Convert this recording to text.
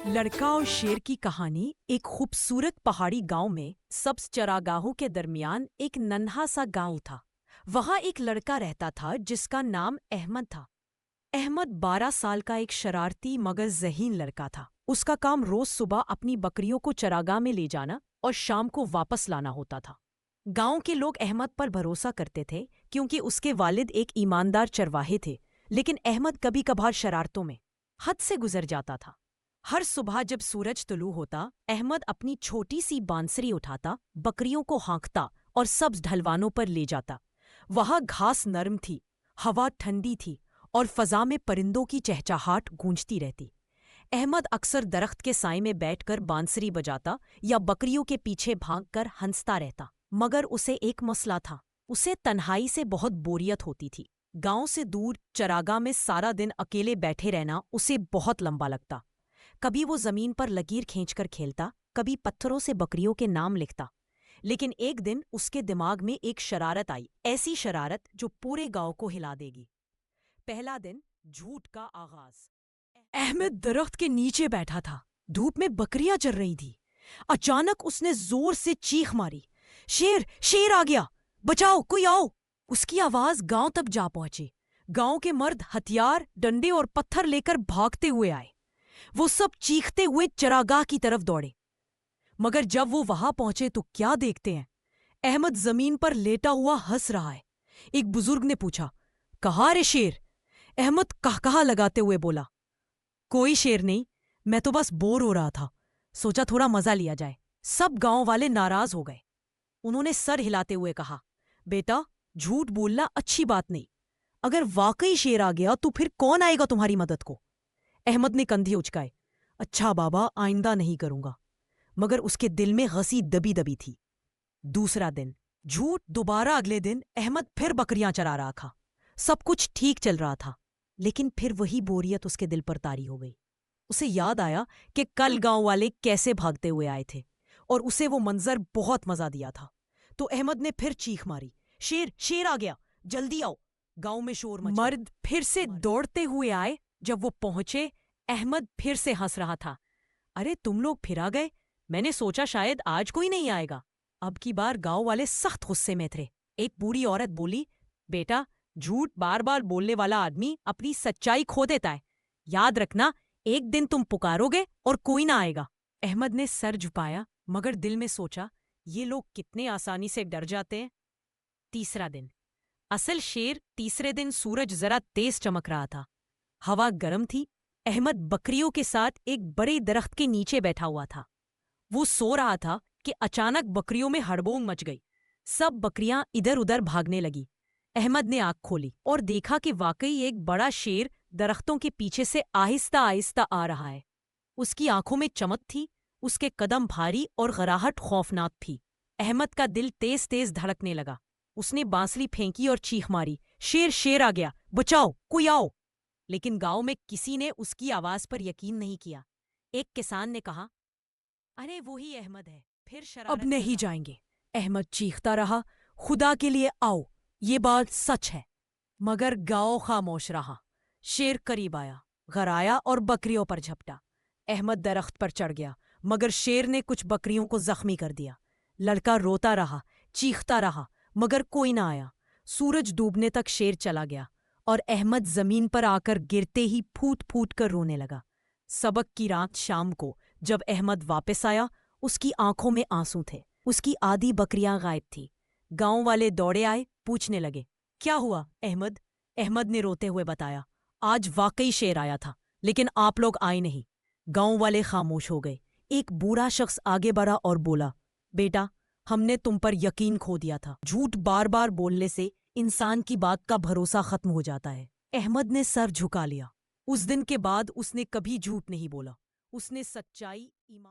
लड़का और शेर की कहानी। एक खूबसूरत पहाड़ी गांव में सब्ज चरागाहों के दरमियान एक नन्हा सा गांव था। वहां एक लड़का रहता था जिसका नाम अहमद था। अहमद 12 साल का एक शरारती मगर ज़हीन लड़का था। उसका काम रोज सुबह अपनी बकरियों को चरागाह में ले जाना और शाम को वापस लाना होता था। गांव के लोग अहमद पर भरोसा करते थे क्योंकि उसके वालिद एक ईमानदार चरवाहे थे, लेकिन अहमद कभी कभार शरारतों में हद से गुजर जाता था। हर सुबह जब सूरज तुलू होता, अहमद अपनी छोटी सी बांसुरी उठाता, बकरियों को हाँकता और सब्ज ढलवानों पर ले जाता। वहां घास नरम थी, हवा ठंडी थी और फजा में परिंदों की चहचहाट गूंजती रहती। अहमद अक्सर दरख्त के साए में बैठकर बांसुरी बजाता या बकरियों के पीछे भागकर हंसता रहता। मगर उसे एक मसला था, उसे तन्हाई से बहुत बोरियत होती थी। गांव से दूर चरागाह में सारा दिन अकेले बैठे रहना उसे बहुत लंबा लगता। कभी वो जमीन पर लकीर खींचकर खेलता, कभी पत्थरों से बकरियों के नाम लिखता। लेकिन एक दिन उसके दिमाग में एक शरारत आई, ऐसी शरारत जो पूरे गांव को हिला देगी। पहला दिन, झूठ का आगाज। अहमद दरख्त के नीचे बैठा था, धूप में बकरियां चर रही थी। अचानक उसने जोर से चीख मारी, शेर शेर आ गया, बचाओ कोई आओ। उसकी आवाज गांव तक जा पहुंची। गांव के मर्द हथियार, डंडे और पत्थर लेकर भागते हुए आए। वो सब चीखते हुए चरागाह की तरफ दौड़े। मगर जब वो वहां पहुंचे तो क्या देखते हैं, अहमद जमीन पर लेटा हुआ हंस रहा है। एक बुजुर्ग ने पूछा, कहाँ रे शेर? अहमद कहकहा लगाते हुए बोला, कोई शेर नहीं, मैं तो बस बोर हो रहा था, सोचा थोड़ा मजा लिया जाए। सब गांव वाले नाराज हो गए। उन्होंने सर हिलाते हुए कहा, बेटा झूठ बोलना अच्छी बात नहीं। अगर वाकई शेर आ गया तो फिर कौन आएगा तुम्हारी मदद को? अहमद ने कंधे उचकाए, अच्छा बाबा, आइंदा नहीं करूंगा। मगर उसके दिल में हंसी दबी दबी थी। दूसरा दिन, झूठ दोबारा। अगले दिन अहमद फिर बकरियां चरा रहा था। सब कुछ ठीक चल रहा था, लेकिन फिर वही बोरियत उसके दिल पर तारी हो गई। उसे याद आया कि कल गांव वाले कैसे भागते हुए आए थे और उसे वो मंजर बहुत मजा दिया था। तो अहमद ने फिर चीख मारी, शेर शेर आ गया, जल्दी आओ। गांव में शोर मच गया। मर्द फिर से दौड़ते हुए आए। जब वो पहुंचे, अहमद फिर से हंस रहा था, अरे तुम लोग फिर आ गए, मैंने सोचा शायद आज कोई नहीं आएगा। अब की बार गांव वाले सख्त गुस्से में थे। एक बूढ़ी औरत बोली, बेटा झूठ बार बार बोलने वाला आदमी अपनी सच्चाई खो देता है। याद रखना, एक दिन तुम पुकारोगे और कोई ना आएगा। अहमद ने सर झुकाया, मगर दिल में सोचा, ये लोग कितने आसानी से डर जाते हैं। तीसरा दिन, असल शेर। तीसरे दिन सूरज जरा तेज चमक रहा था, हवा गर्म थी। अहमद बकरियों के साथ एक बड़े दरख्त के नीचे बैठा हुआ था। वो सो रहा था कि अचानक बकरियों में हड़बोंग मच गई। सब बकरियां इधर उधर भागने लगी। अहमद ने आंख खोली और देखा कि वाकई एक बड़ा शेर दरख्तों के पीछे से आहिस्ता आहिस्ता आ रहा है। उसकी आंखों में चमक थी, उसके कदम भारी और गराहट खौफनाक थी। अहमद का दिल तेज तेज धड़कने लगा। उसने बांसुरी फेंकी और चीख मारी, शेर शेर आ गया, बचाओ कोई आओ। लेकिन गांव में किसी ने उसकी आवाज पर यकीन नहीं किया। एक किसान ने कहा, अरे वो ही अहमद है, फिर शरारत। अब नहीं जाएंगे। अहमद चीखता रहा, खुदा के लिए आओ, ये बात सच है। मगर गांव खामोश रहा। शेर करीब आया, गराया और बकरियों पर झपटा। अहमद दरख्त पर चढ़ गया, मगर शेर ने कुछ बकरियों को जख्मी कर दिया। लड़का रोता रहा, चीखता रहा, मगर कोई ना आया। सूरज डूबने तक शेर चला गया और अहमद जमीन पर आकर गिरते ही फूट फूट कर रोने लगा। सबक की रात शाम को जब अहमद वापस आया, उसकी आंखों में आंसू थे। उसकी आधी बकरियां गायब थी। गांव वाले दौड़े आए, पूछने लगे, क्या हुआ अहमद? अहमद ने रोते हुए बताया, आज वाकई शेर आया था, लेकिन आप लोग आए नहीं। गांव वाले खामोश हो गए। एक बूढ़ा शख्स आगे बढ़ा और बोला, बेटा हमने तुम पर यकीन खो दिया था। झूठ बार बार बोलने से इंसान की बात का भरोसा खत्म हो जाता है। अहमद ने सर झुका लिया। उस दिन के बाद उसने कभी झूठ नहीं बोला। उसने सच्चाई, ईमान